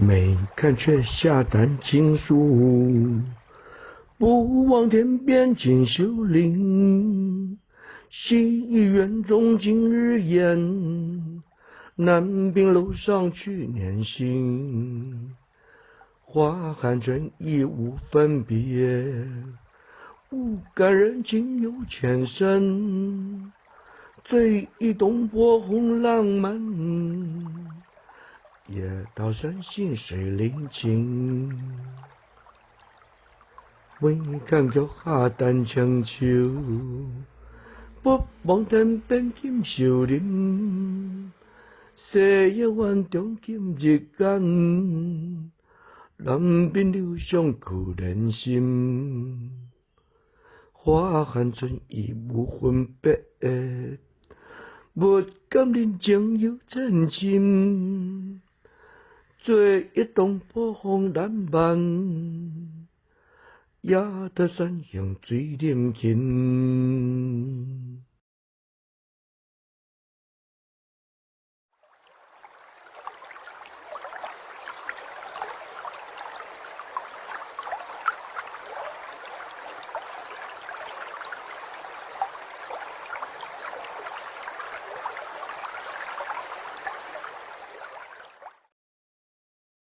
没看却下丹青书，不忘天边锦绣林。西园中今日烟，南滨楼上去年行。花寒春已无分别，无感人情有千声。醉一东坡红浪漫，夜到山行水灵清。未看脚下丹青树，不忘天边锦绣林。西夜晚中今日间，南滨楼上苦人心。花寒春已无分别，无感人情有真情。醉一东坡红烂漫，夜到山行水灵清。